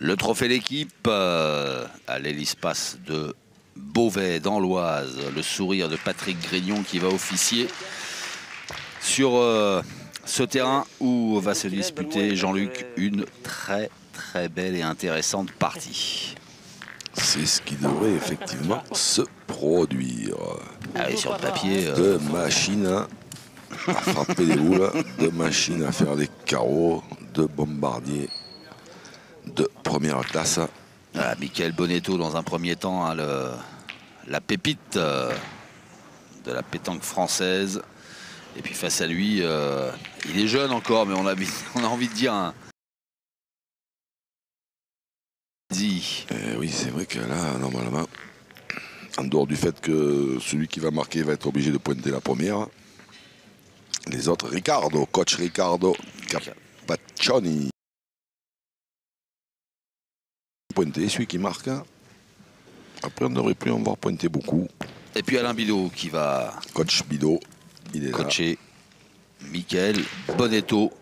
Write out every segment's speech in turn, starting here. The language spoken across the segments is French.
Le trophée d'équipe à l'hélice-passe de Beauvais dans l'Oise. Le sourire de Patrick Grignon qui va officier sur ce terrain où va se disputer, Jean-Luc, une très belle et intéressante partie. C'est ce qui devrait effectivement se produire. Ah oui, sur le papier. De machines à frapper des boules, de machines à faire des carreaux, de bombardiers de première classe. Voilà, Michael Bonetto dans un premier temps, hein, la pépite de la pétanque française. Et puis face à lui, il est jeune encore, mais on a envie de dire un... Oui, c'est vrai que là, normalement, en dehors du fait que celui qui va marquer va être obligé de pointer la première, les autres, coach Riccardo Capaccioni. Pointer, celui qui marque. Après, on n'aurait plus en voir pointer beaucoup. Et puis Alain Bidot qui va... Coach Bidot, il est coacher Michael Bonetto.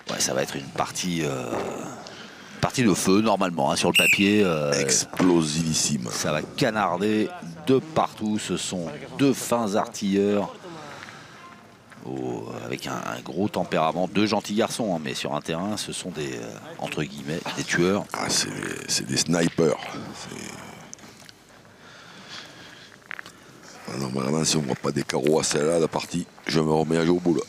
Ouais, ça va être une partie de feu normalement, hein, sur le papier. Explosivissime. Ça va canarder de partout. Ce sont deux fins artilleurs avec un gros tempérament. Deux gentils garçons, hein, mais sur un terrain, ce sont des, entre guillemets, des tueurs. Ah, c'est des snipers. Normalement, si on ne voit pas des carreaux à celle-là, la partie, je me remets à jouer au boule.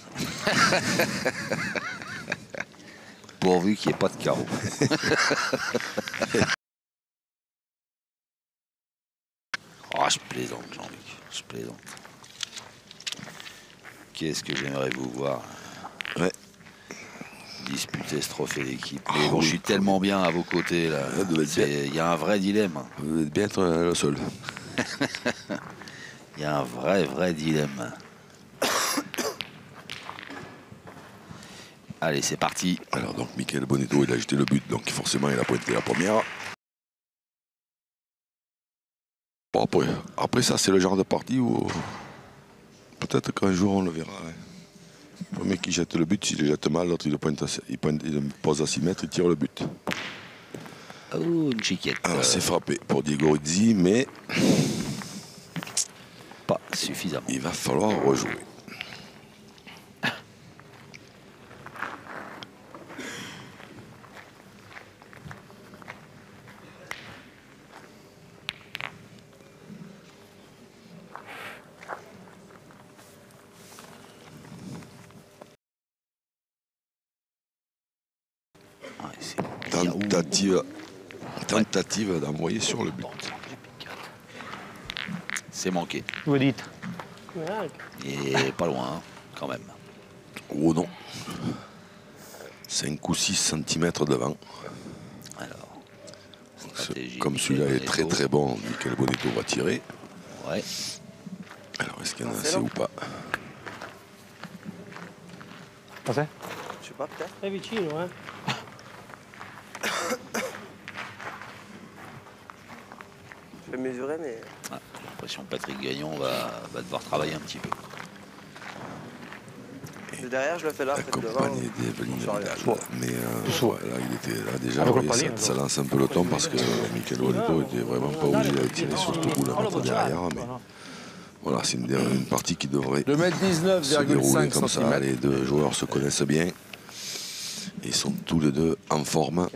Pourvu qu'il n'y ait pas de carreaux. Oh, je plaisante, Jean-Luc. Je plaisante. Qu'est-ce que j'aimerais vous voir disputer ce trophée d'équipe. Mais bon, je suis tellement bien à vos côtés là. Il y a un vrai dilemme. Vous devez bien être le seul. Il y a un vrai dilemme. Allez, c'est parti. Alors donc Michael Bonetto, il a jeté le but, donc forcément il a pointé la première. Bon, après ça, c'est le genre de partie où peut-être qu'un jour on le verra. Hein. Le premier qui jette le but, s'il le jette mal, l'autre il le pose à 6 mètres, il tire le but. Oh, une chiquette. Alors c'est frappé pour Diego Rizzi, mais pas suffisamment. Il va falloir rejouer. Tentative d'envoyer sur le but. C'est manqué. Vous dites. Et pas loin, hein, quand même. Oh non. 5 ou 6 cm devant. Alors, comme celui-là est très bon, Michael Bonetto va tirer. Ouais. Alors, est-ce qu'il y en a assez ou pas? Cos'è? Je sais pas, peut-être. È vicino, eh? Je vais mesurer, mais... Ah, j'ai l'impression que Patrick Gagnon va devoir travailler un petit peu. De derrière, je le fais là. Accompagné d'Evelyne Vidal. Mais là, il était là déjà. Ça lance un peu le ton parce que Michael Bonetto était vraiment pas obligé d'aller tirer sur ce bout là derrière. Mais voilà, c'est une partie qui devrait se dérouler comme ça. Les deux joueurs se connaissent bien. Ils sont tous les deux en forme.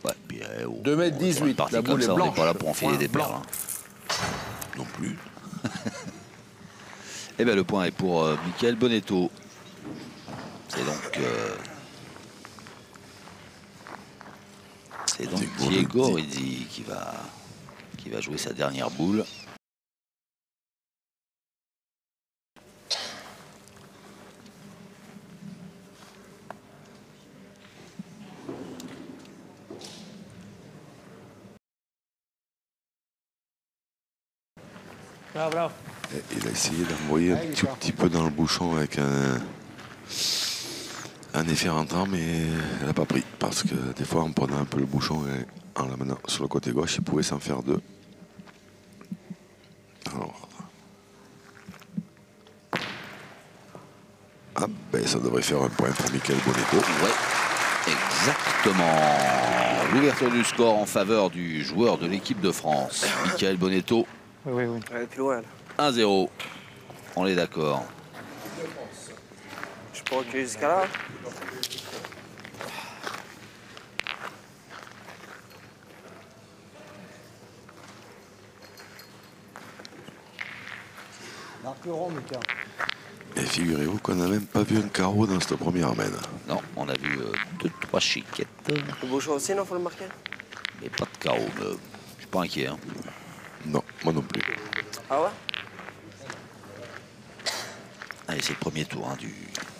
Ouais, puis, 2,18 m, la boule est blanche. On n'est pas là blanche. pour enfiler des perles. Hein. Non plus. Et bien le point est pour Michael Bonetto. C'est donc Diego Rizzi qui va jouer sa dernière boule. Bravo, bravo. Il a essayé d'envoyer un petit peu dans le bouchon avec un effet rentrant, mais elle n'a pas pris. Parce que des fois, en prenant un peu le bouchon et en l'amenant sur le côté gauche, il pouvait s'en faire deux. Alors. Ah ben ça devrait faire un point pour Michael Bonetto. Ouais. Exactement. L'ouverture du score en faveur du joueur de l'équipe de France, Michael Bonetto. Oui. Elle est plus loin, là. 1-0. On est d'accord. Je peux reculer jusqu'à là. Marque le rond, Mika. Et figurez-vous qu'on n'a même pas vu un carreau dans cette première main. Non, on a vu 2-3 chiquettes. Le beau choix aussi, non, faut le marquer. Mais pas de carreau. Je suis pas inquiet. Hein. Non, moi non plus. Ah ouais? Allez, c'est le premier tour hein, du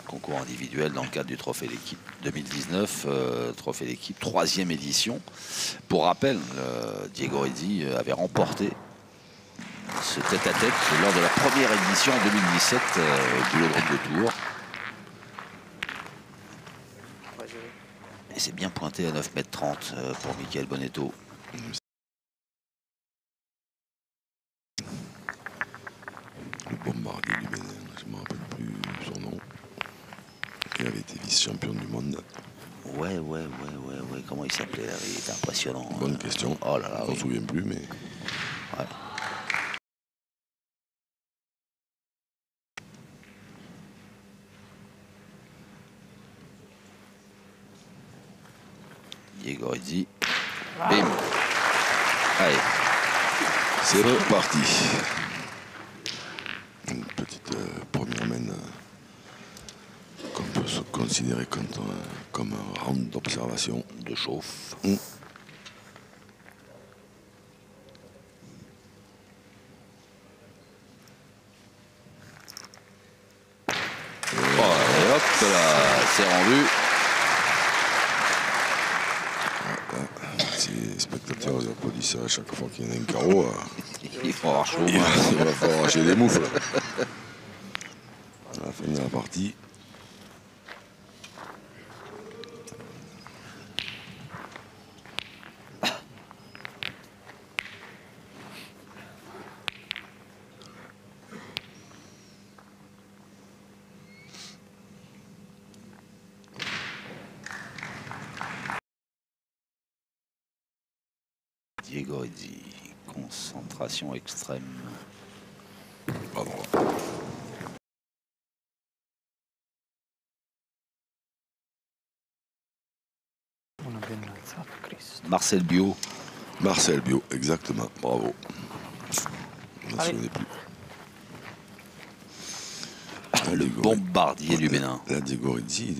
concours individuel dans le cadre du Trophée d'équipe 2019. Trophée d'équipe, 3e édition. Pour rappel, Diego Rizzi avait remporté ce tête-à-tête lors de la première édition en 2017 du Vélodrome de Tours. Ouais, j'ai vu. Et c'est bien pointé à 9,30 m pour Michael Bonetto. Le bombardier du Bénin, je ne me rappelle plus son nom. Il avait été vice-champion du monde. Ouais. Comment il s'appelait là? Il était impressionnant. Bonne question. Oh là là, je ne me souviens plus, mais... Ouais. Diego Rizzi. Bim. Allez. C'est reparti. Une petite première main qu'on peut se considérer comme un round d'observation. De chauffe. Et hop là, c'est rendu. Si les spectateurs ils applaudissent à chaque fois qu'il y en a un carreau, Il faut avoir chaud. il va falloir arracher des moufles. À la fin de la partie. Diego Rizzi, concentration extrême. Pardon. Marcel Bio. Marcel Bio, exactement. Bravo. Je ne me souvenais plus. Le bombardier du Bénin. Là, Diego Rizzi,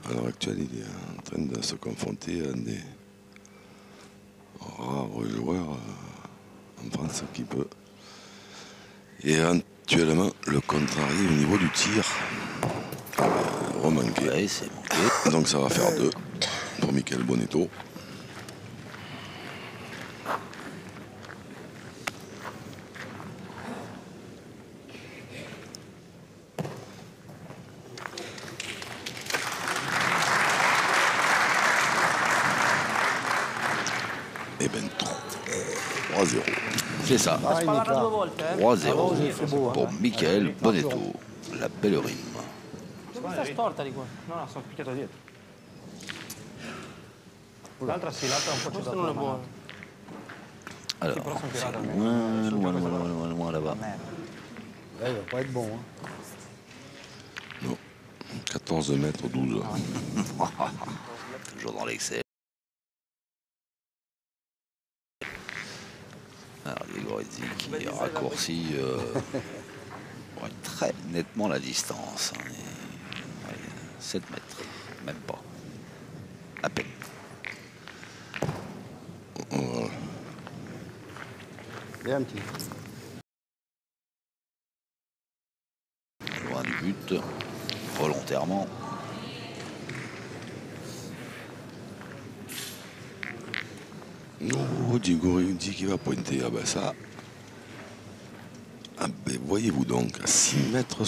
à l'heure actuelle, il est en train de se confronter à un des rares joueurs en France qui peut éventuellement le contrarier au niveau du tir. Remanqué. Ouais, c'est manqué. Donc ça va faire 2 pour Michael Bonetto. Et ben 3-0. C'est ça. 3-0 beau, pour Michael Bonetto. La belle rime. Questa è storta di qua. No, sono picchiato dietro. L'altra sì, l'altra un po' c'è. Questa non è buona. Alors, però sono tirate loin là-bas. Il va pas être bon. Hein. Non. 14 mètres 12. Toujours dans l'excès. Alors, Diego Rizzi qui raccourcit très nettement la distance. 7 mètres, même pas. À peine. Voilà. Et un petit. Loin du but, volontairement. Oh, Diego Rizzi qui va pointer. Ah ben ça. Ah ben voyez-vous donc, à 6,60 mètres.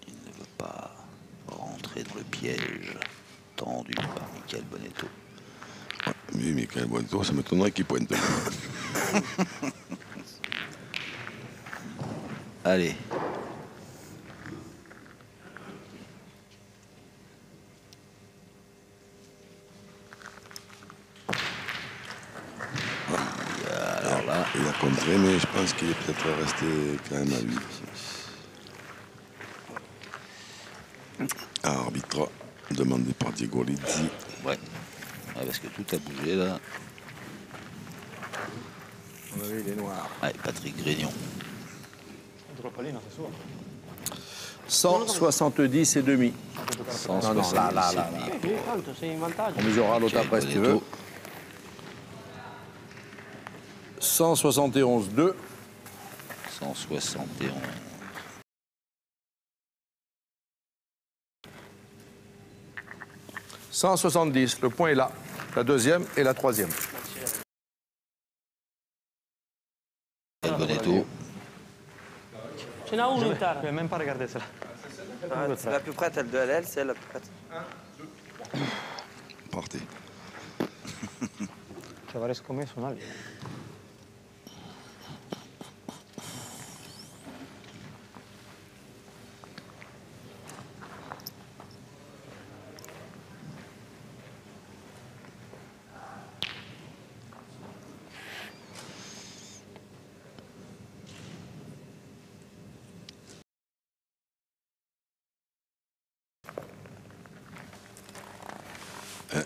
Il ne veut pas rentrer dans le piège tendu par Michael Bonetto. Oui, Michael Bonetto, ça m'étonnerait qu'il pointe. Allez. Alors là, il a contré, mais je pense qu'il est peut-être resté quand même à lui. Arbitre demandé par Diego Lizzi. ouais. Ouais, parce que tout a bougé là. Oui, il est noir. Ouais, Patrick Grignon. 170 et demi. 170 là. Tanto sei in vantaggio. On mesurera l'autre après si tu veux. 171-2. 171. 170, le point est là. La deuxième et la troisième. Bonetto. Ce n'ha uno in terra. Je vais même pas regarder cela. La plus prête, elle de elle, c'est la plus prête. Partez. Ci avrei scommesso una lì.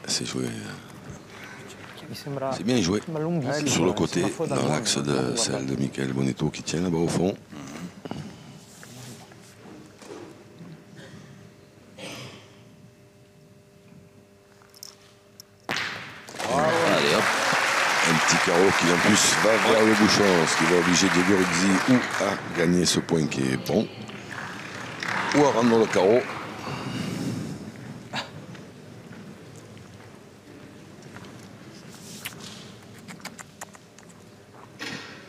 C'est joué. Mi sembra, C'est bien joué. sembra lunghissimo. Sur le côté, Sembra fuori dal dans mondo, l'axe non de guardate. celle de Michael Bonetto qui tient là-bas au fond. Allez hop. Un petit carreau qui en plus va vers le bouchon, ce qui va obliger Diego Rizzi ou à gagner ce point qui est bon, ou à rendre le carreau.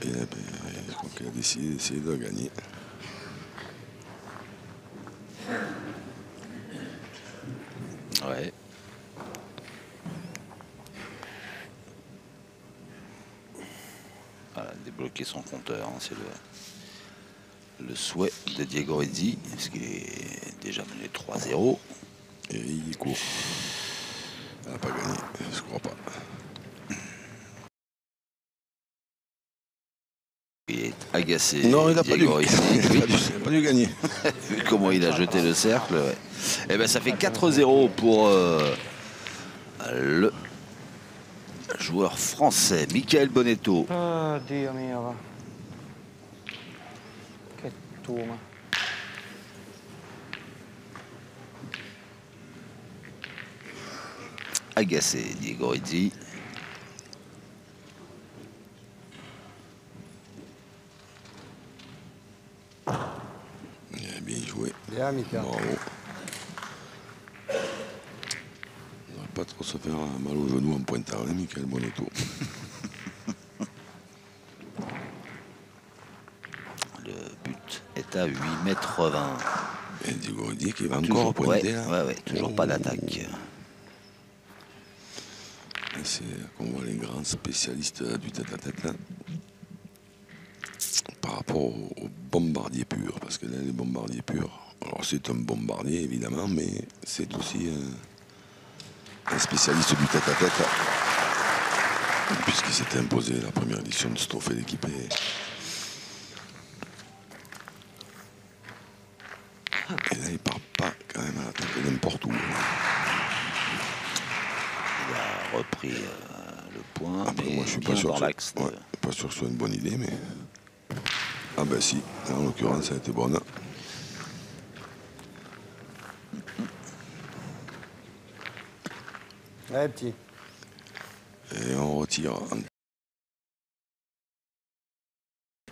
Et là, je crois qu'il a décidé d'essayer de gagner. Ouais. Voilà, débloquer son compteur, hein, c'est le souhait de Diego Rizzi, parce qu'il est déjà mené 3-0. Et il court. Il n'a pas gagné, je crois pas. Il est agacé. Non, il n'a pas dû. Diego Rizzi. Il n'a pas dû gagner. Vu comment il a jeté le cercle, ouais. Et ben ça fait 4-0 pour le joueur français, Michael Bonetto. Oh, Dio mio, va. Che tuma. Agacé, Diego Rizzi. Il a bien joué. Bien, Mika. Bravo. Il ne va pas trop se faire mal au genou en pointant, hein, Michael Bonetto. Le but est à 8,20 m. Et Diego Rizzi qui va encore pointer. Là. Ouais, toujours pas d'attaque. Et c'est qu'on voit les grands spécialistes du tête-à-tête là. Par rapport aux bombardiers purs, parce que là, les bombardiers purs, alors c'est un bombardier évidemment, mais c'est aussi un spécialiste du tête-à-tête, puisqu'il s'était imposé la première édition de ce trophée d'équipe. Et là, il part pas quand même à l'attaque n'importe où. Il a repris le point, Après, mais moi, je suis bien pas sûr, dans l'axe. ouais, pas sûr que ce soit une bonne idée, mais... Ah ben si, là, en l'occurrence, ça a été bonne. Ouais, petit. Et on retire.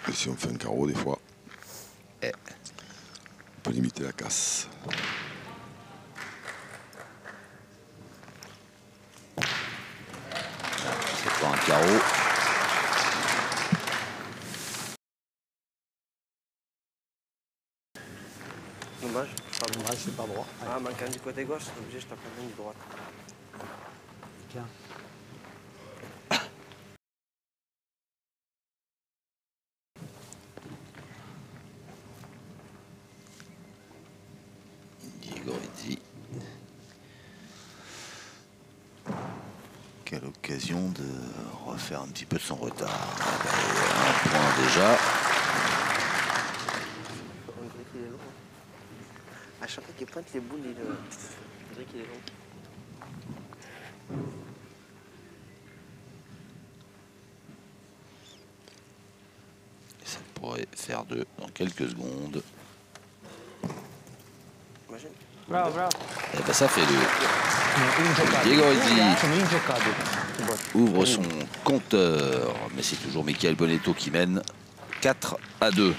Et si on fait un carreau, des fois, on peut limiter la casse. C'est pas un carreau. Dommage. Dommage, c'est pas droit. Ah, manquant du côté gauche, c'est obligé, je tape la main du droite. Tiens. Diego Rizzi. Quelle l'occasion de refaire un petit peu de son retard. Un point déjà. On dirait qu'il est long. À chaque fois qu'il pointe les boules, on dirait qu'il est long. Et ça pourrait faire 2 dans quelques secondes. Imagine. Bravo, bravo. Et ben ça fait 2. Diego Rizzi ouvre son compteur, mais c'est toujours Michael Bonetto qui mène 4-2.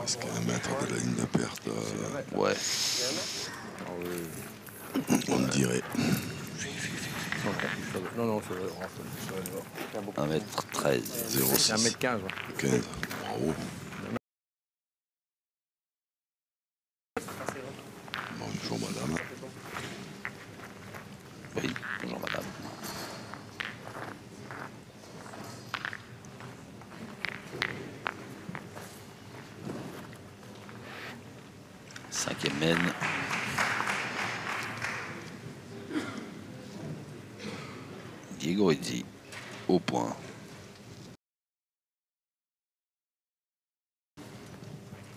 Est-ce qu'un mètre de la ligne de perte Ouais. on dirait. Non, c'est 1m13. 0,6. 1m15. 15. Bravo. Bonjour madame. Oui, bonjour madame. Cinquième mène. Diego Rizzi au point.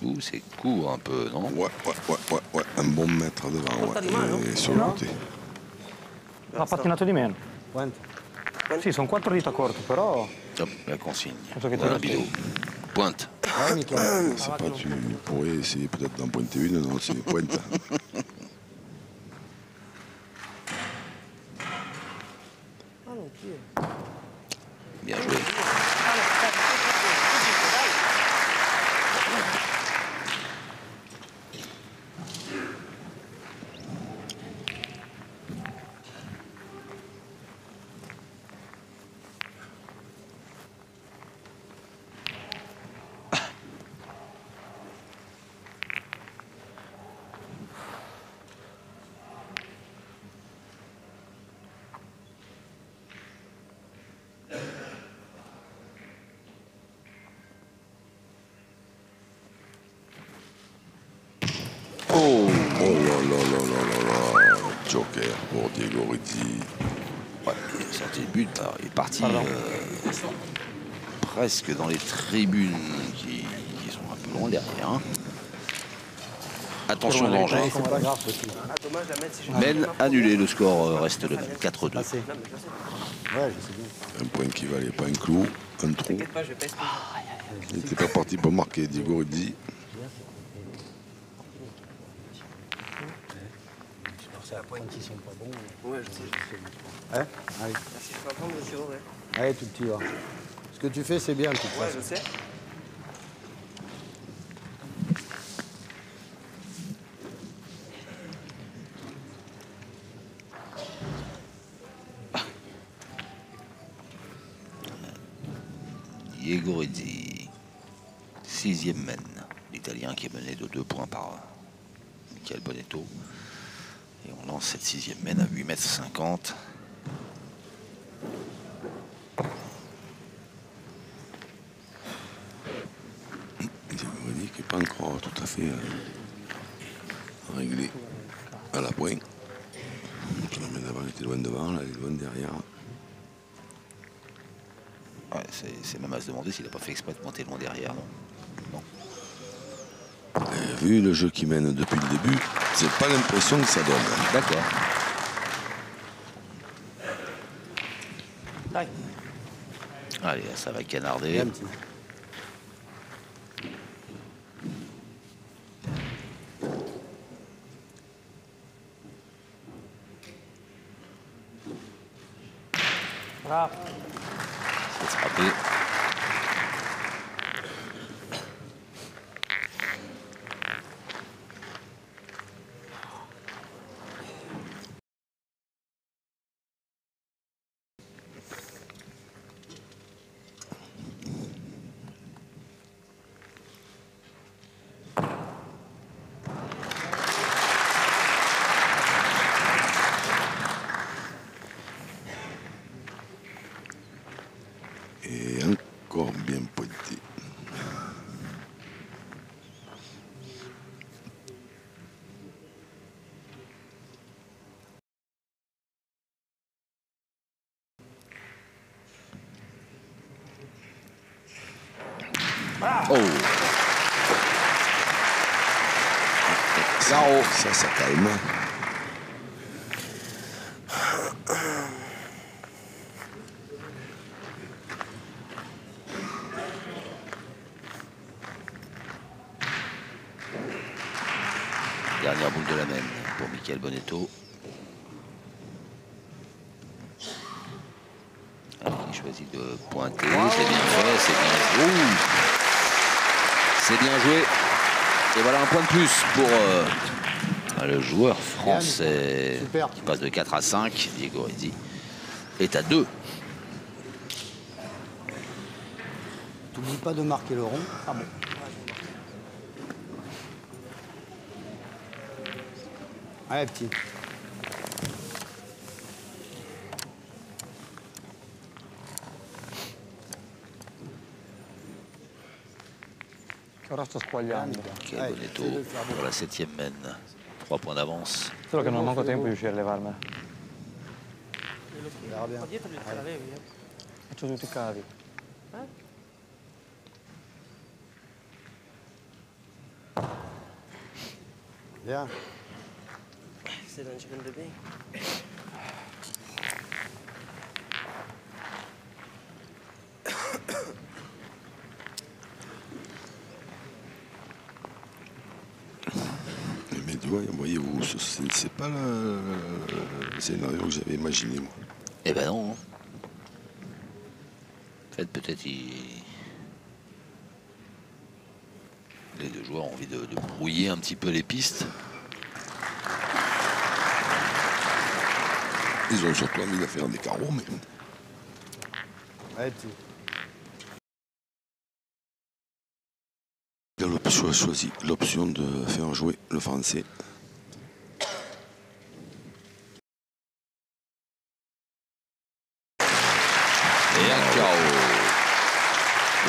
Ouh, c'est court un peu, non? Ouais. Un bon mètre devant, ouais. Et sur le côté. Ha pattinato di meno. Quanto? Sì, sono 4 dita corte, però... Hop, la consigne. Penso che Voilà, te Bidot. Pointe. C'est pas, tu pourrais essayer peut-être d'en pointer une, non, c'est pointe. Bien joué. Oh là. Joker pour Diego Rizzi. Ouais, il est sorti le but, alors, il est parti presque dans les tribunes qui sont un peu loin derrière. Hein. Attention danger. C'est pas grave, aussi. Ah, dommage, la mettre si je Mène annulé, le score reste le même, 4-2. Passé. Non, mais je sais. Ouais, je sais bien. Un point qui valait pas un clou, un trou. T'inquiète pas, je vais pas expliquer. Il n'était pas parti pour marquer Diego Rizzi. C'est la pointe qui sont pas bons. Ouais, je sais. Hein? Allez. Si je peux apprendre, je suis ouais. Allez, tout petit, va. Ce que tu fais, c'est bien, de toute Ouais, façon. je sais. Diego Rizzi, 6e mène. L'Italien qui est mené de 2 points par Michael Bonetto. Et on lance cette 6e mène à 8,50 m. Diego Rizzi qui n'est pas encore tout à fait réglé à la pointe. La main d'avant était loin devant, là elle est loin derrière. Ouais, c'est même à se demander s'il n'a pas fait exprès de monter loin derrière, non? Non. Vu le jeu qui mène depuis le début, c'est pas l'impression que ça donne. D'accord. Dai. Allez, ça va canarder. Un petit. Bravo. C'est frappé. Oh. Carreau. Ça calme. Dernière boule de la même pour Michael Bonetto. Alors, il choisit de pointer. C'est bien fait, c'est bien joué. C'est bien joué. Et voilà un point de plus pour le joueur français qui passe de 4 à 5. Diego Redzi est à 2. T'oublies pas de marquer le rond. Ah bon. Allez, petit. Ora sto squagliando. Michael Bonetto pour la 7e mène. 3 points d'avance. Solo che non ho manco tempo di riuscire a levarmela. Regarde bien. Faccio tutti i cavi. Bien. C'est dans une seconde de bain. Mais tu vois, voyez-vous, c'est pas le scénario que j'avais imaginé, moi. Eh ben non. En fait, peut-être les deux joueurs ont envie de brouiller un petit peu les pistes. Ils ont surtout envie de faire des carreaux, mais... Allez, petit. L'option a choisi l'option de faire jouer le français. Et un carreau.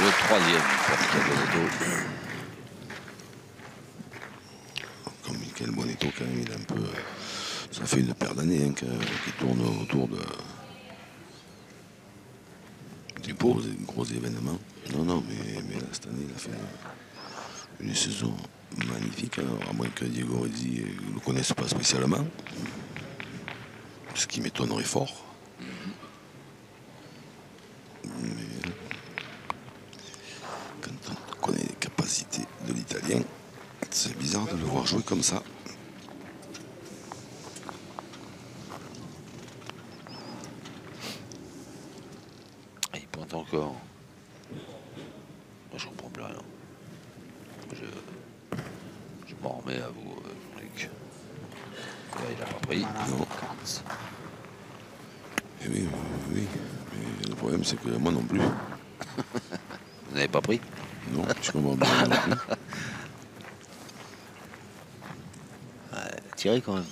Le 3e pour Michael Bonetto. Comme Michael Bonetto, quand même, il est un peu... Ça fait une paire d'années hein, qu'il tourne autour de... des gros événements. Non, mais là, cette année, il a fait une saison magnifique. Alors, à moins que Diego Redzi ne le connaisse pas spécialement. Ce qui m'étonnerait fort. Mais quand on connaît les capacités de l'Italien, c'est bizarre de le voir jouer comme ça. Il pointe encore. Moi, je comprends plus rien. Je m'en remets à vous, Jean-Luc. Là, il a pas pris. Non. Eh oui, oui. Mais le problème, c'est que moi non plus. Vous n'avez pas pris? Non, je comprends pas non plus. Tirez quand même.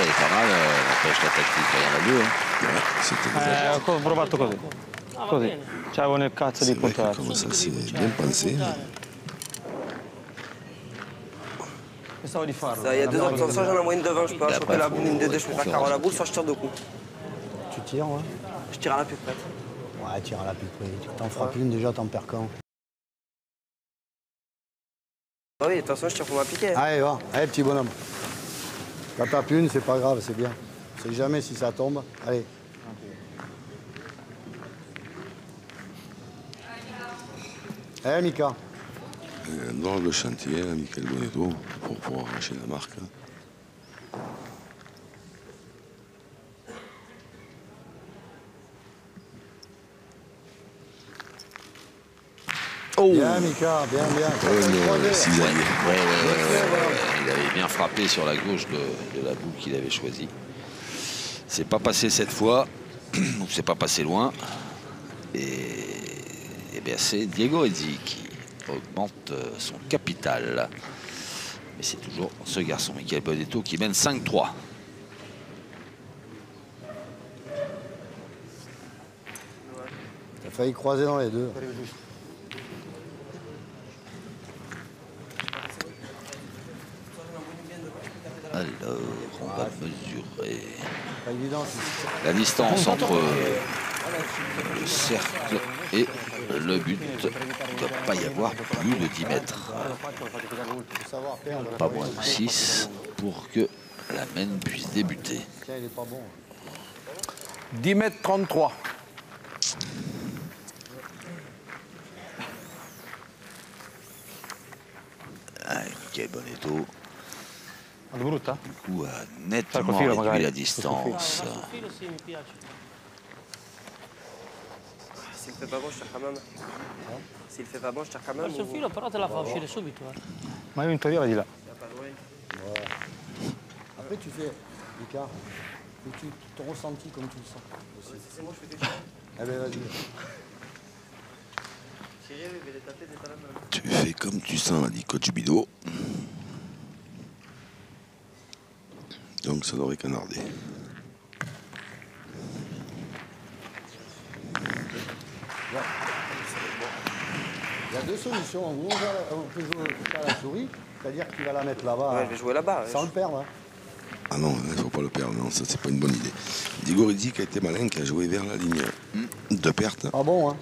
Il est pas mal, n'empêche la tactique, il y en a deux. Hein. Ouais, c'était Ho provato così. Così. C'avevo nel cazzo di c'est vrai que puntarci. comme ça, c'est bien pensé. Pensavo di farlo. Ça, il y a deux options. Soit j'en envoie une devant, je peux après, choper la faut- boule, une de deux, je mets la faut carreau à la faire boule, soit je tire de coups. Tu tires, ouais. Je tire à la plus près. Ouais, tire à la pique. Tu t'en frappes une déjà, t'en perds quand. Ah oui, de toute façon, je tire pour m'appliquer. Allez, va. Allez, petit bonhomme. Quand t'as plus une, c'est pas grave, c'est bien. On sait jamais si ça tombe. Allez. Allez, Mika. Un drôle de chantier, là, Michael Bonetto, pour pouvoir arracher la marque. Là. Oh! Bien, Mika, bien, bien. Le cisaillier. Ouais. Il avait bien frappé sur la gauche de la boule qu'il avait choisie. C'est pas passé cette fois, donc c'est pas passé loin. Et bien c'est Diego Redzi qui augmente son capital. Mais c'est toujours ce garçon, Michael Bonetto, qui mène 5-3. T'as failli croiser dans les deux. Alors, on va mesurer Pas évident. la distance entre le cercle et le but. Il ne doit pas y avoir plus de 10 mètres. Faut savoir perdre. Pas moins de 6 pour que la mène puisse débuter. Tiens, il est pas bon. 10 mètres 33. Michele Bonetto, È brutta? du coup, a nettement profilo, réduit magari. la distance. Sul filo sì, mi piace. S'il fait pas bon, je tire quand même. S'il fait pas bon, je tire quand même. Sul filo però te la fa uscire subito. Ma io in teoria va di là. Après, tu fais, Lucas, ton ressenti comme tu le sens. Aussi. C'est moi, je fais des tirs. Eh ben, vas-y. Tirer, je vais les taper des talons. Tu fais comme tu sens, a dit coach Bidot. Donc ça devrait canarder. Il y a deux solutions. Ou on peut jouer à la souris, c'est-à-dire qu'il va la mettre là-bas. Ouais, je vais jouer là-bas. Sans le perdre. Hein. Ah non, il ne faut pas le perdre, non, ça c'est pas une bonne idée. Digorizzi qui a été malin, qui a joué vers la ligne de perte. Ah bon, hein.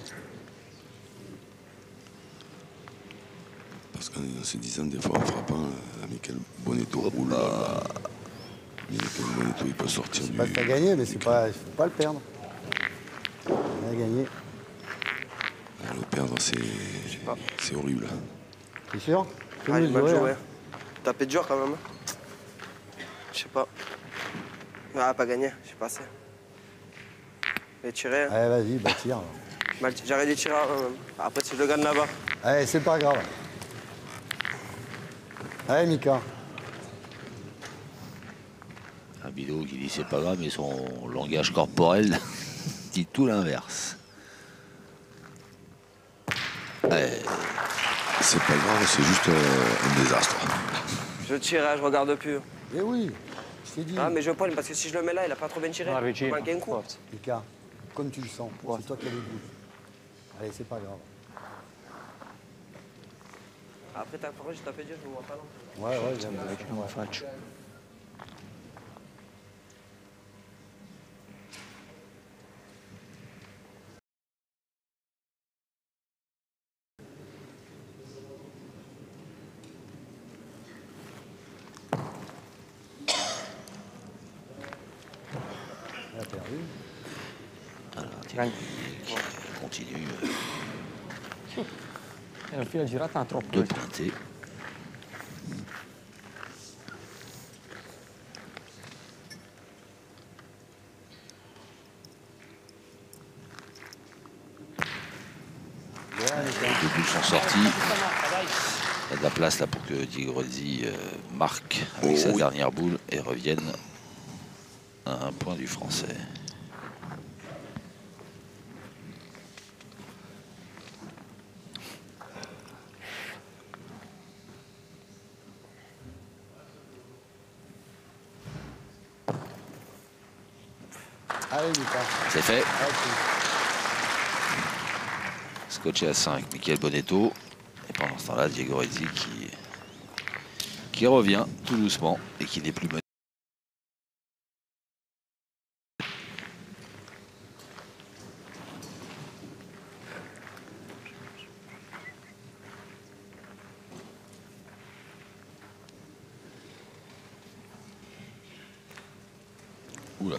Parce qu'en se disant des fois en frappant, Michele Bonetto roule. Michele Bonetto il peut sortir C'est du. pas que t'as gagné, mais c'est pas, il faut pas le perdre. On a gagné. Le perdre, c'est horrible. T'es sûr? Tu Ah, veux j'ai mal jouer, joué. hein. Taper dur quand même. Je sais pas. Ah, pas gagné, j'ai passé. Mais tirer. Allez, vas-y, bah tire. J'aurais dû tirer après si je le gagne là-bas. Allez, c'est pas grave. Allez, Mika. Un Bidot qui dit c'est pas grave, mais son langage corporel dit tout l'inverse. C'est pas grave, c'est juste un désastre. Je tirais, je regarde plus. Eh oui, je t'ai dit. Ah, mais je pogne parce que si je le mets là, il a pas trop bien tiré. Ah, Il vicino. manquait un coup. Forza. Mika, comme tu le sens. C'est toi qui as les bouts. Allez, c'est pas grave. Après, parfois, j'ai tapé dur, je me vois pas non. Ouais, ouais, j'aime bien. Non la faccio. On a perdu. Alors, continue È una fila girata troppo. de pointer. Les deux boules sont sortis. Il y a de la place là pour que Digorizzi marque avec sa dernière boule et revienne à un point du français. Allez, Mika. C'est fait. Allez, Scotché à 5, Michele Bonetto. Et pendant ce temps-là, Digorizzi qui revient tout doucement et qui n'est plus mené. Oula.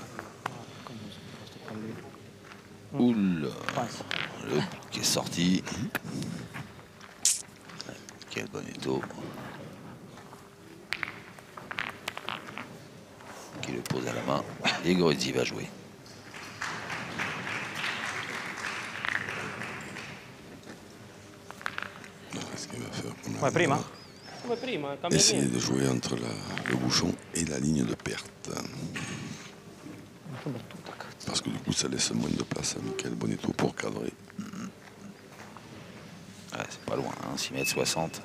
Oula. Le but qui est sorti. Quel Bonetto. Qui le pose à la main. Et Digorizzi va jouer. Qu'est-ce qu'il va faire Come prima? Come prima, cambia Essayer niente. de jouer entre le bouchon et la ligne de perte. Parce que du coup, ça laisse moins de place à Michele Bonetto pour cadrer. Ouais, c'est pas loin, hein, 6 mètres 60.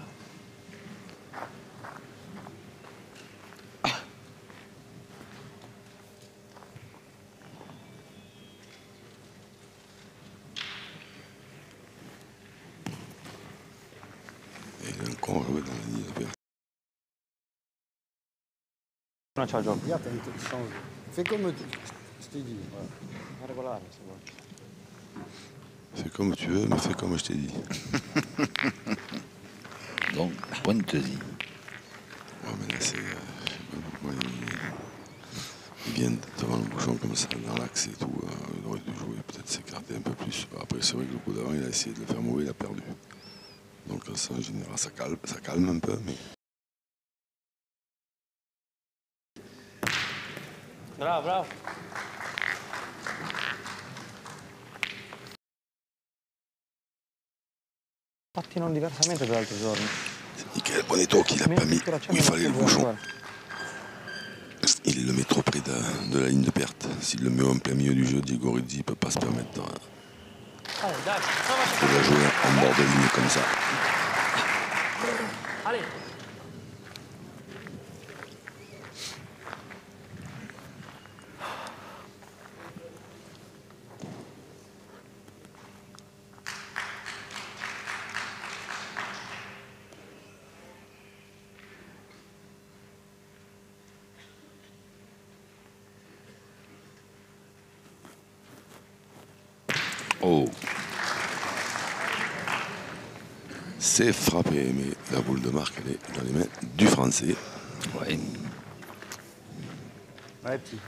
Et il a encore joué dans la ligne de perte. non c'ha gioco. Regarde, t'as une chance. Fais comme je t'ai dit. Voilà. Regolare, se vuoi. Fais comme tu veux, mais fais comme je t'ai dit. Donc, Pointesi. Ouais, mais là, c'est. Il vient devant le bouchon comme ça, dans l'axe et tout. Il aurait dû jouer, peut-être s'écarter un peu plus. Après, c'est vrai que le coup d'avant, il a essayé de le faire mauvais, il a perdu. Donc, ça, en général, ça calme un peu, mais. Bravo, bravo. Fatti non diversamente dall'altro giorno. C'est Michael Bonetto qui l'a pas mis où il fallait le bouchon. Il le met trop près de la ligne de perte. S'il le met en plein milieu du jeu, Diego Rizzi ne peut pas se permettre de la jouer en bord de ligne comme ça. Allez. Oh, C'est frappé, mais la boule de marque, elle est dans les mains du Français. ouais. Ouais, petit.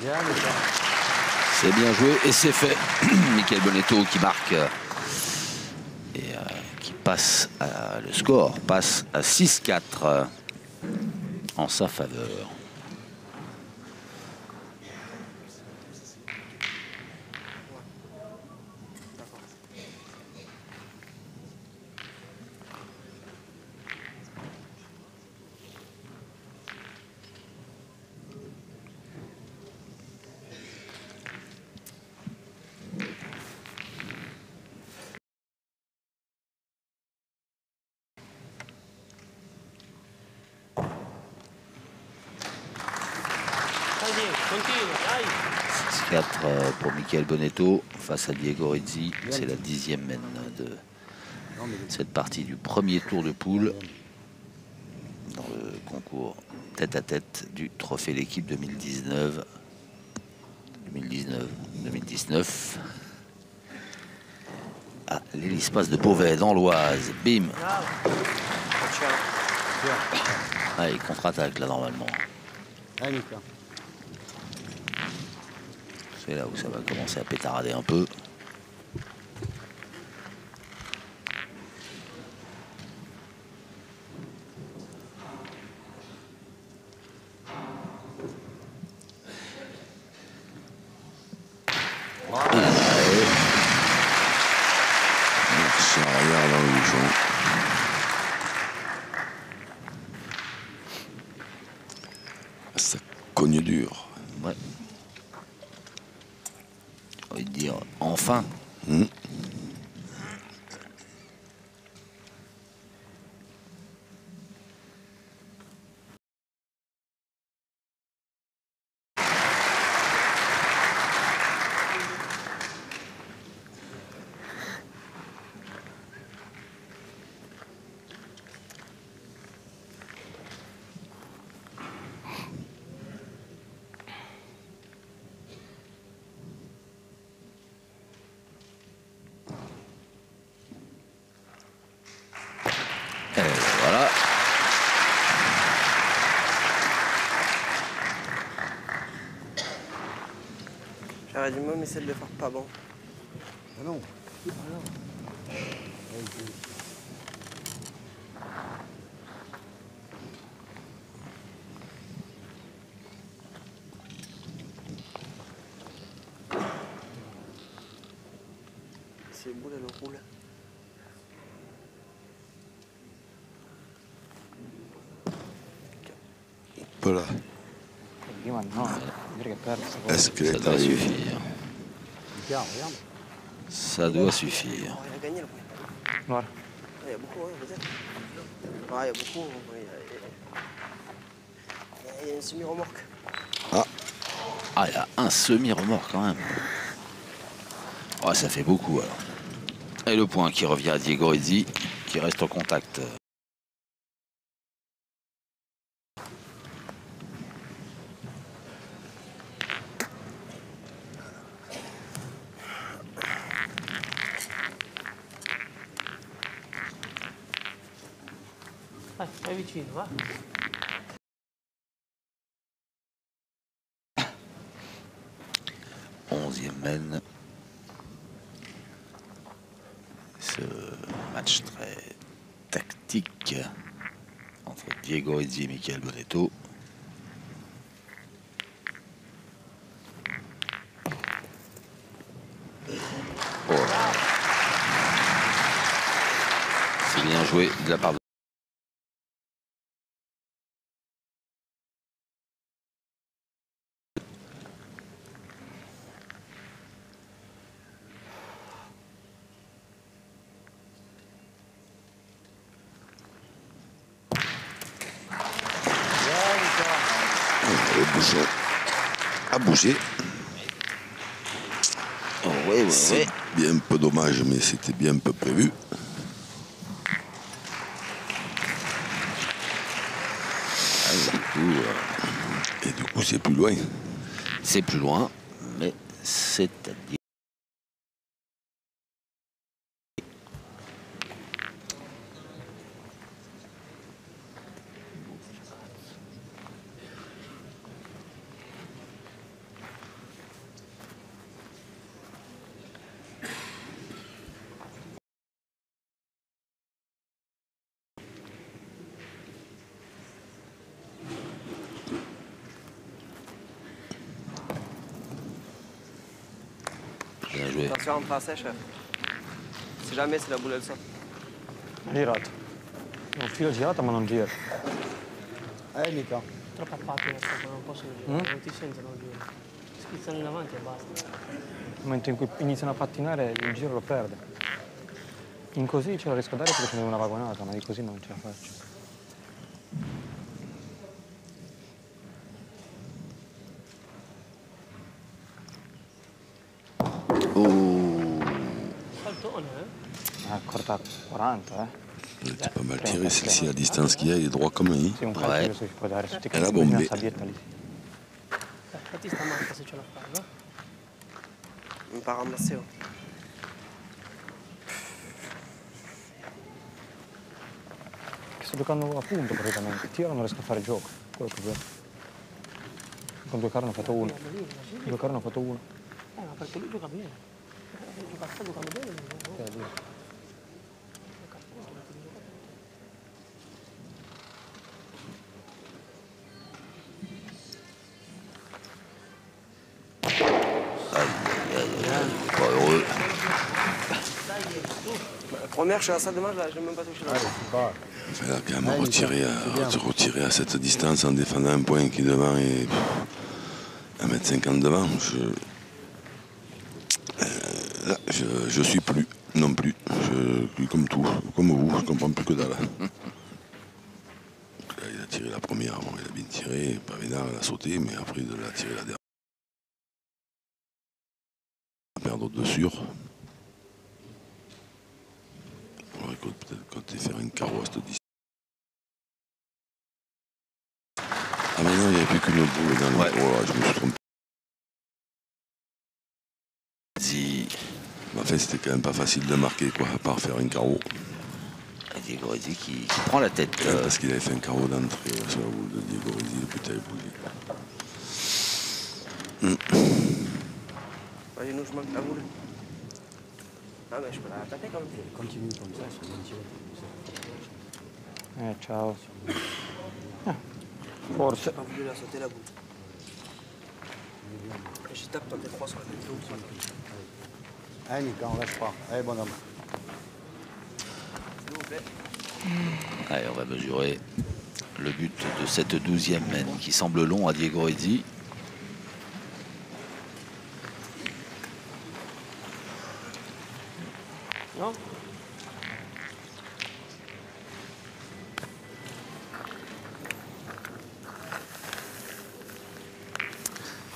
Bien, mais ça. C'est bien joué et c'est fait. Michael Bonetto qui marque et qui passe le score passe à 6-4 en sa faveur. Continua, dai. 6-4 pour Michael Bonetto face à Diego Rizzi. C'est la 10e mène de cette partie du premier tour de poule dans le concours tête-à-tête du Trophée L'équipe 2019. Ah, l'Hélice-Passe de Beauvais dans l'Oise. Bim. Ah, il contre-attaque là normalement. Allez, Nicolas. C'est là où ça va commencer à pétarader un peu. Marche arrière dans le bouchon. Ça cogne dur. Ouais. J'ai envie de dire enfin. Et voilà. J'aurais dû même essayer de le faire pas bon. Ah non. C'est boule, elle roule. Voilà. Prima no, direi che perso. Est-ce qu'elle Ça est doit arrivée? suffire. Regarde, regarde. Ça doit suffire. Oh, il a gagné le point. Guarda. Il y a beaucoup, hein, peut-être. Ouais, il y a beaucoup. Il y a une semi-remorque. Ah, il y a un semi-remorque quand même. Oh, ça fait beaucoup alors. Et le point qui revient à Diego Rizzi, qui reste en contact. Vai vicino, va. Onzième mène. Ce match très tactique entre Diego Rizzi et Michael Bonetto. Oh. C'est bien joué de la part de... Le bouchon a bougé. Oh, ouais, C'est bien un peu dommage, mais c'était bien un peu prévu. Et du coup, c'est plus loin. C'est plus loin, mais c'est-à-dire... Bien joué. Attention, en face, chef. Si jamais c'est la boule, elle sort. Girato. È un filo girato ma non gira. Mica. Troppo appacco questa, non posso girare, non ti sentono girare. Schizzano in avanti e basta. Nel momento in cui iniziano a pattinare il giro lo perde. In così ce la riesco a dare perché ce n'è una vagonata, ma di così non ce la faccio. Saltone, Corta 40, C'est pas mal tiré, celle-ci, la distance qu'il y a, il est droit comme un i. Sì, un calcio si può dare su È la bomba. una sabbietta lì. Fatti sta macchina se ce la fai, va? Mi pare ramasser. Che sto giocando a punto praticamente. Tiro non riesco a fare gioco. Quello che vedo. Con 2 carri ne ho fatto uno. 2 carri ne ho fatto uno. Ma perché lui gioca bene. Sta giocando bene, no? Pas heureux. La première, je suis à ça demain, là, je n'ai même pas touché. Il fallait quand même retirer à cette distance en défendant un point qui est devant et 1,50 m devant. Là, je suis plus, non plus. Je, comme tout, comme vous, je comprends plus que dalle. Là, il a tiré la première, bon, il a bien tiré, Pavénard il a sauté, mais après il a tiré la dernière. Perdre de sûr. On aurait peut-être compté faire un carreau à cette distance. Ah mais non, il n'y avait plus qu'une boule dans le... Ouais. Oh là, je me suis trompé. Rizzi. En fait, c'était quand même pas facile de marquer, quoi, à part faire un carreau. Diego Rizzi qui prend la tête. Parce qu'il avait fait un carreau d'entrée sur la boule de Diego Rizzi, le putain est bougé. Vas-y, nous, je manque la boule. Ah, mais je peux la taper quand même. Continue comme ça, c'est bien tiré. Ciao. Forse. J'ai pas voulu la sauter la boule. Et je tape, toi, t'es froid sur la tête. Mica, on lâche pas. Bonhomme. S'il vous plaît. Allez, on va mesurer le but de cette 12e mène qui semble long à Diego Rizzi. No?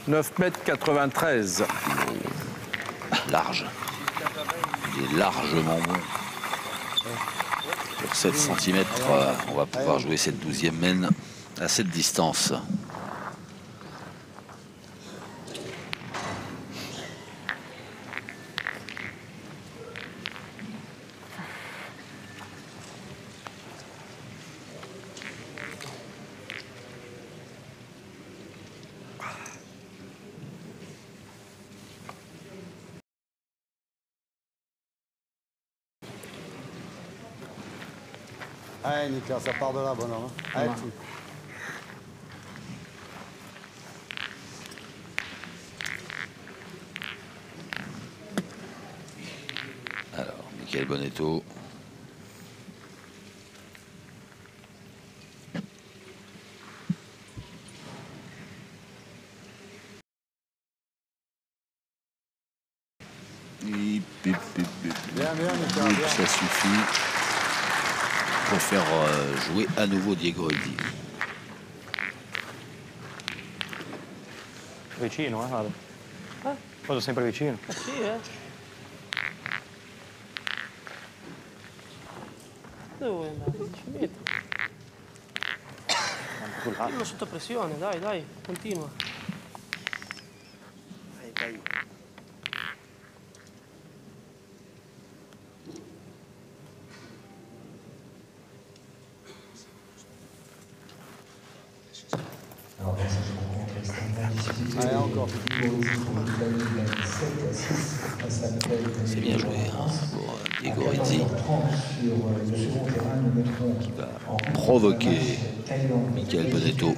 9,93 m. Large. est largement bon. Pour 7 cm, on va pouvoir jouer cette 12e mène à cette distance. Allez, Nicolas, ça part de là, bonhomme. Allez, tout. Alors, Michael Bonetto. Bien, Nicolas, bien. Ça suffit pour faire jouer à nouveau Diego Redi. Vicino, Ale. Vado sempre vicino. Sì, Dove vuoi andare? 10 metri. Fallo sotto pressione, dai, continua. Dai. Allez, encore. C'est bien joué pour Diego Redi qui va provoquer Michael Bonetto.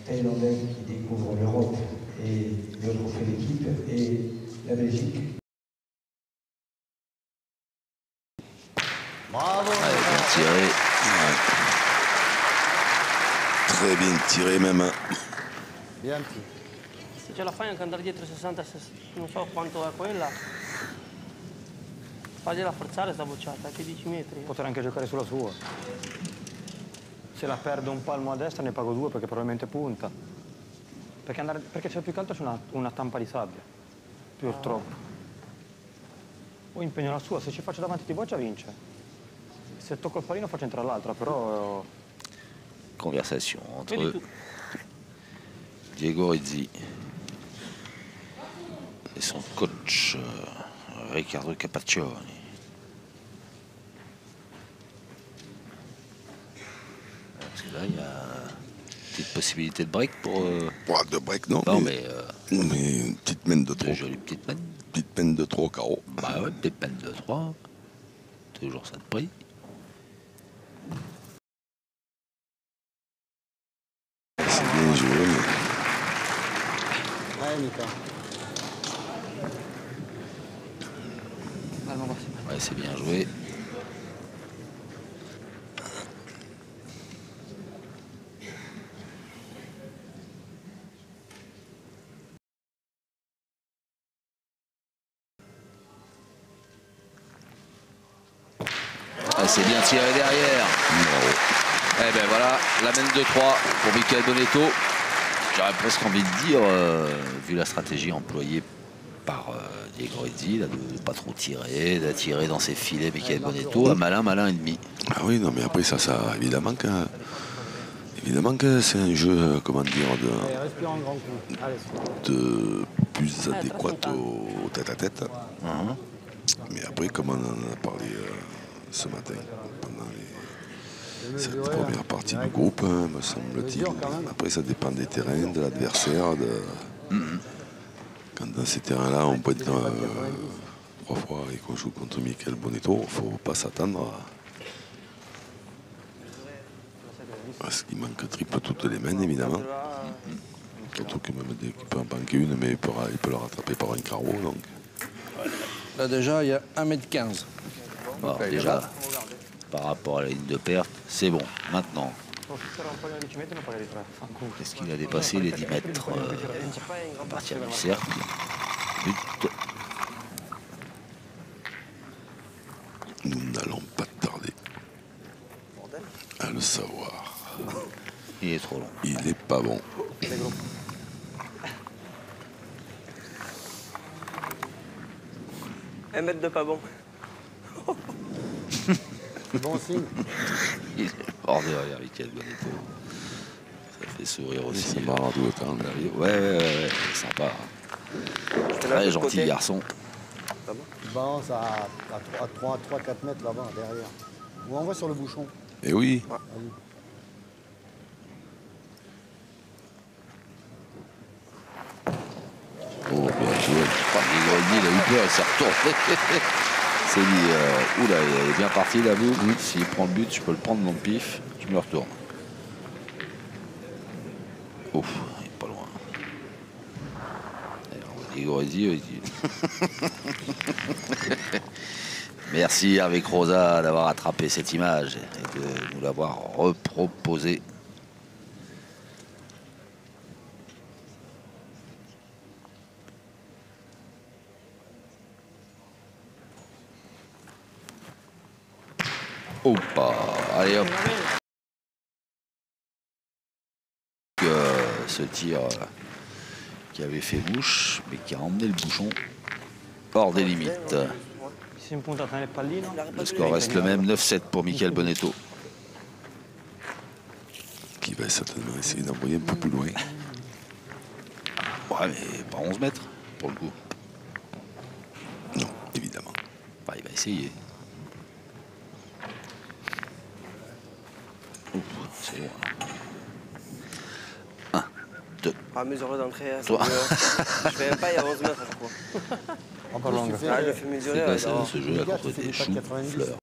Thaïlandais qui découvre l'Europe et le trophée d'équipe et la Belgique. Bravo. Allez, bien tiré. Ouais. Très bien tiré même. Bien petit. Se ce la fai anche andare dietro 60, non so quanto è quella, fagliela forzare sta bocciata, anche 10 metri. Potrei anche giocare sulla sua. Se la perdo un palmo a destra ne pago 2 perché probabilmente punta. Perché c'è più che altro c'è una tampa di sabbia, purtroppo. O impegno la sua, se ci faccio davanti di boccia vince. Se tocco il pallino faccio entrare l'altra, però... Conversation entre Diego Redi et son coach Riccardo Capaccioni. Parce que là, il y a une petite possibilité de break pour... De break, non. Mais une petite mène de trop. Jolie petite mène. Petite mène de trop, carreau. Bah ouais, petite mène de 3. Toujours ça de prix. C'est bien joué, mais... Allez, Nicolas. Ouais, c'est bien joué. Ah, c'est bien tiré derrière. Eh ben voilà, la mène de 3 pour Michael Bonetto. J'aurais presque envie de dire, vu la stratégie employée par Diego Redi, de ne pas trop tirer, d'attirer dans ses filets Michael Bonetto, un malin et demi. Ah oui, non, mais après ça évidemment que c'est un jeu, comment dire, Allez, respire un grand coup. Allez, de plus adéquat au tête-à-tête. Mais après, comme on en a parlé ce matin, pendant cette première partie du groupe, me semble-t-il. Après, ça dépend des terrains, de l'adversaire. Quand dans ces terrains-là, on peut être 3 fois et qu'on joue contre Michael Bonetto, il ne faut pas s'attendre à ce qu'il manque triple toutes les mains, évidemment. Surtout que même dès qu'il peut en manquer une, mais il peut le rattraper par un carreau. Donc. Là, déjà, il y a 1m15. Bon, déjà, par rapport à la ligne de perte, c'est bon. Maintenant, est-ce qu'il a dépassé les 10 mètres à partir du cercle? But. Nous n'allons pas tarder à le savoir. Il est trop long. Il n'est pas bon. Un mètre de pas bon. Bon signe. Il est hors de rire, Michael Bonetto. Ça fait sourire aussi. C'est marrant tout le temps. Ouais, sympa. Très gentil garçon. Il balance à 3-4 mètres là-bas, derrière. Ou on va sur le bouchon. Eh oui. Ouais. Oh, bien joué. Il a eu peur, il s'est retourné. C'est dit, oula, il est bien parti là, vous. S'il prend le but, je peux le prendre dans le pif. Je me retourne. Ouf, il est pas loin. Igor dit. Merci avec Rosa d'avoir attrapé cette image et de nous l'avoir reproposée. Opa, allez hop. Ce tir qui avait fait bouche, mais qui a emmené le bouchon hors des limites. Le score reste le même, 9-7 pour Michael Bonetto. Qui va certainement essayer d'envoyer un peu plus loin. Ouais, mais pas 11 mètres, pour le coup. Non, évidemment. Enfin, il va essayer. C'est loin. 1, 2. Pas mesurer d'entrée. Toi. Je fais même pas, il y a 11 mètres à chaque fois. En plus, tu fais, Je fais mesurer. C'est quoi ce jeu à contre des choux, fleurs?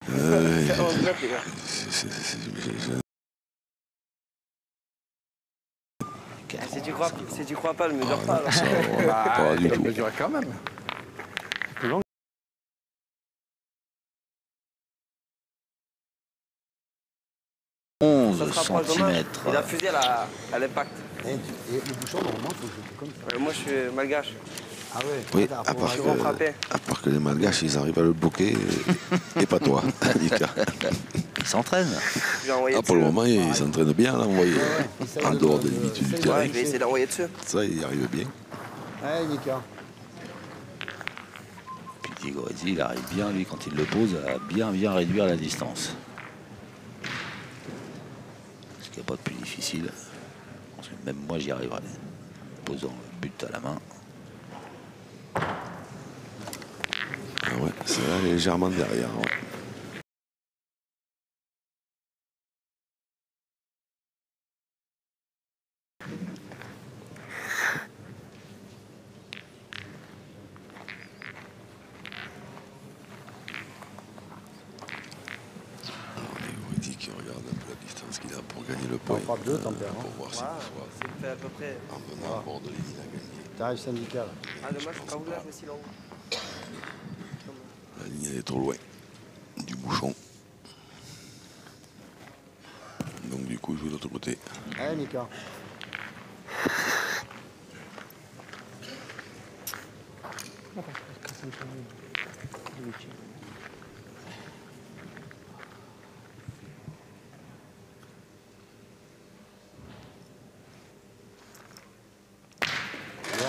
C'est 11 mètres, les gars. Si tu crois pas, le mesure pas. Alors. Pas du Il tout. mesurait quand même. 11 Ça se rapproche dommage. cm. Il a fusé à l'impact. et le bouchon, normalement, il faut jeter comme ça. Moi, je suis malgache. Ah ouais. Oui, Ah, à pour- part que les Malgaches, ils arrivent à le bloquer, et pas toi, Mika. Il s'entraîne. Je vais envoyer Ah, pour le dessus. moment, ils s'entraînent bien à l'envoyer en dehors des limites du terrain. Ouais, je vais essayer d'envoyer dessus. Ça, il arrive bien. Ouais, Nika. Puis Digorezi, il arrive bien, lui, quand il le pose, à bien réduire la distance. Ce qui n'est pas de plus difficile. Parce que même moi, j'y arriverai. Posant le but à la main. Ah ouais, c'est là légèrement derrière. Ouais. Il dit qu'il regarde un peu la distance qu'il a pour gagner le point. On fera deux, t'en perds, hein. Pour voir si Voilà, ce soir, c'est fait à peu près. en venant à bord de l'île, il a gagné. T'arrives syndical. Ah, dommage, je suis pas aussi long. La ligne, elle est trop loin du bouchon. Donc du coup, je vais de l'autre côté. Ouais, Nika.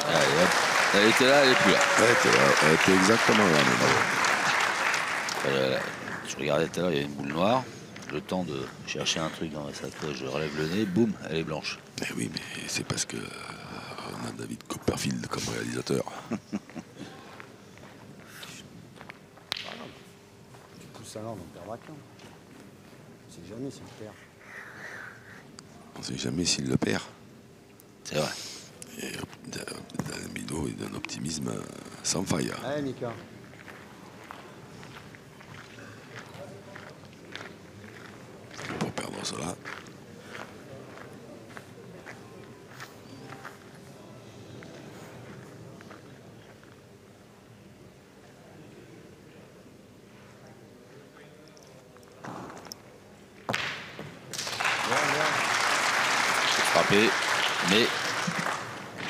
Allez, hop. Elle était là, elle est plus là. Elle était exactement là. Je regardais tout à l'heure, il y avait une boule noire. Le temps de chercher un truc dans la sacoche, je relève le nez, boum, elle est blanche. Mais oui, mais c'est parce que on a David Copperfield comme réalisateur. Tu pousses un ordre, on perdra qu'un. On sait jamais si on perd. On ne sait jamais s'il le perd. C'est vrai. Et d'un bido et d'un optimisme sans faille. Ouais, Nika. Pour perdre cela. Frappé, mais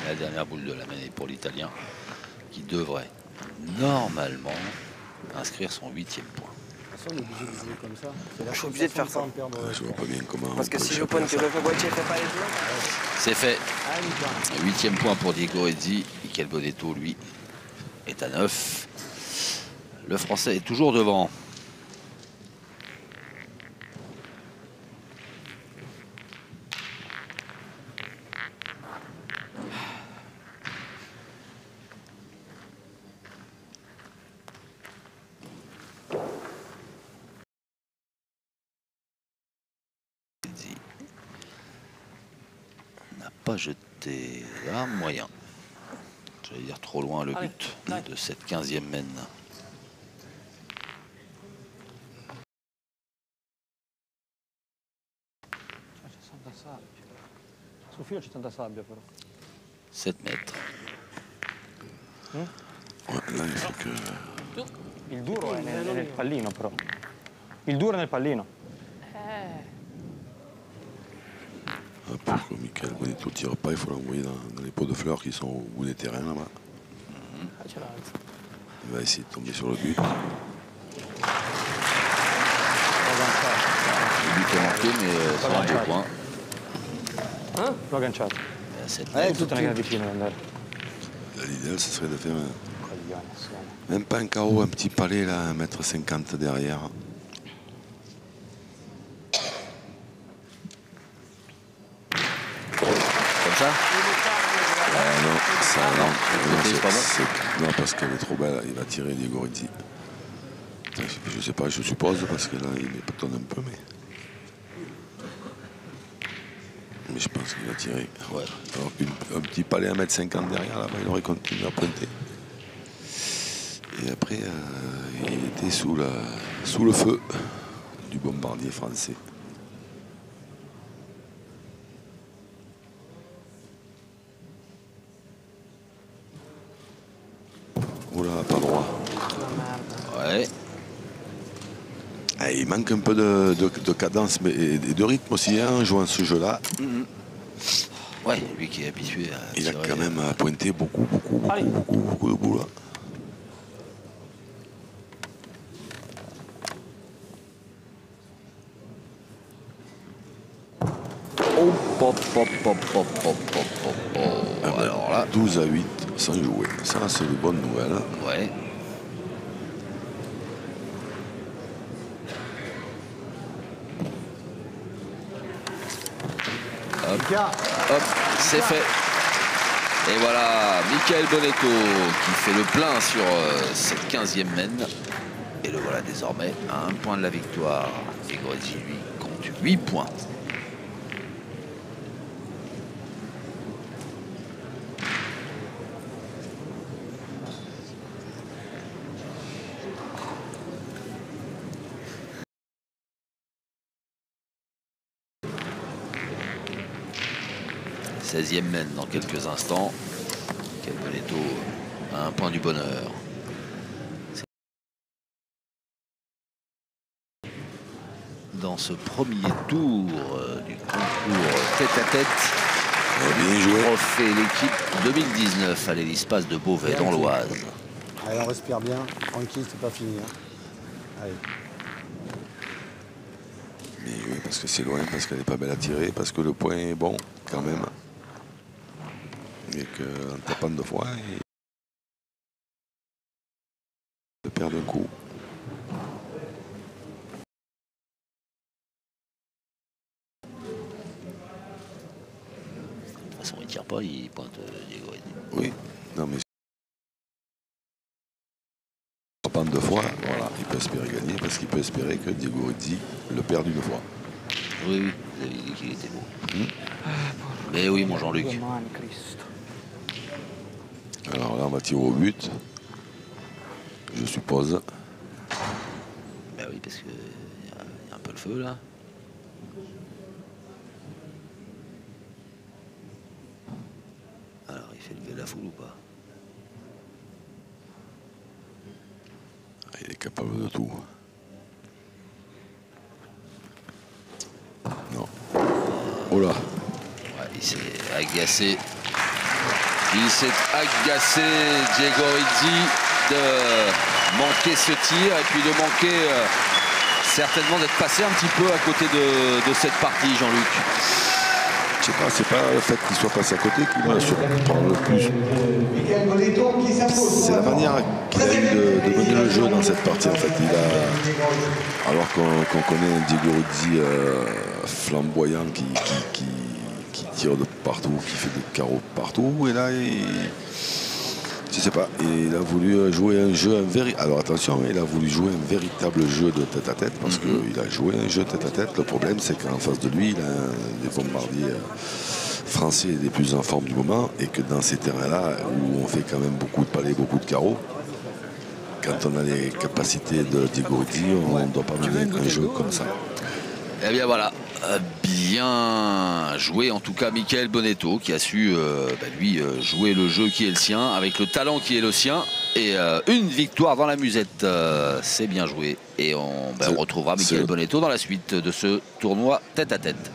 la dernière boule de la main est pour l'Italien qui devrait normalement inscrire son 8e point. on est obligé de jouer comme ça. Je suis obligé de faire ça. Je vois pas bien comment. Parce que si je pointe que le Boitier fait pas les deux. C'est fait. 8e point pour Diego Redzi. Michael Bonetto, lui, est à 9. Le Français est toujours devant. N'a pas jeté là, moyen. J'allais dire trop loin le but de cette 15e mène. Sul filo c'è tanta sabbia però. 7 mètres. Ouais, là, il faut que... Il duro è nel pallino però. Il duro è nel pallino. Pour que Michael Bonetto ne tire pas, il faut l'envoyer dans les pots de fleurs qui sont au bout des terrains là-bas. Il va essayer de tomber sur le but. Le but est manqué, mais c'est un beau point. L'ho agganciato. Tutta una gara vicino ad andare. L'idéal, ce serait de faire même pas un carreau, un petit palais là, 1,50 m derrière. Comme ça? Non, ça non. C'est pas bon. Non, parce qu'elle est trop belle, il va tirer Diego Redzi. Je sais pas, je suppose, parce que là, il pétonne un peu, mais je pense qu'il va tirer. Ouais. Alors, un petit palais à 1,50 m derrière, là-bas, il aurait continué à pointer. Et après, il était sous le feu du bombardier français. Oula, pas droit. Ouais. Ah, il manque un peu de cadence mais, et de rythme aussi en jouant ce jeu-là. Ouais, lui qui est habitué à Il a tirer, quand même pointé beaucoup de boules là. Alors là, 12-8 sans jouer. Ça, c'est une bonne nouvelle. ouais. Hop, c'est fait. Et voilà, Michael Bonetto qui fait le plein sur cette 15e mène. Et le voilà désormais à 1 point de la victoire. Et Grozzi, lui, compte 8 points. « 16e mène dans quelques instants. Michael Bonetto à 1 point du bonheur. Dans ce premier tour du concours tête-à-tête, Bien joué. trophée l'équipe 2019 à l'Hélice-Passe de Beauvais dans l'Oise. Allez, on respire bien. Tranquille, c'est pas fini. Hein. Allez. Bien joué parce que c'est loin, parce qu'elle n'est pas belle à tirer, parce que le point est bon quand même. Et qu'en tapant 2 fois, il perd un coup. De toute façon, il ne tire pas, il pointe Diego Redzi. Oui, non mais tapant 2 fois, voilà, il peut espérer gagner parce qu'il peut espérer que Diego Redzi le perde une fois. Oui, oui, vous avez dit qu'il était beau. Mais oui, mon Jean-Luc. Alors là, on va tirer au but, je suppose. Ben oui, parce qu'il y a un peu le feu là. Alors, il fait lever la foule ou pas? Il est capable de tout. Non. Oh là. Ouais, il s'est agacé. Il s'est agacé, Diego Redzi, de manquer ce tir et puis de manquer certainement d'être passé un petit peu à côté de cette partie, Jean-Luc. Je sais pas, c'est pas le fait qu'il soit passé à côté qui me surprend le plus. C'est la manière qu'il a eu de mener le jeu dans cette partie. En fait, alors qu'on connaît un Diego Ruzzi flamboyant qui tire de partout, qui fait des carreaux partout, et là, je sais pas, il a voulu jouer un jeu, alors attention, il a voulu jouer un véritable jeu de tête à tête, parce qu'il a joué un jeu tête à tête. Le problème, c'est qu'en face de lui, il a des bombardiers français les plus en forme du moment, et que dans ces terrains-là, où on fait quand même beaucoup de palets, beaucoup de carreaux, quand on a les capacités de Diego Ruzzi, on ne doit pas mener un jeu comme ça. Eh bien voilà, bien joué en tout cas Michael Bonetto qui a su lui jouer le jeu qui est le sien avec le talent qui est le sien, et une victoire dans la musette, c'est bien joué, et on retrouvera Michael Bonetto dans la suite de ce tournoi tête à tête.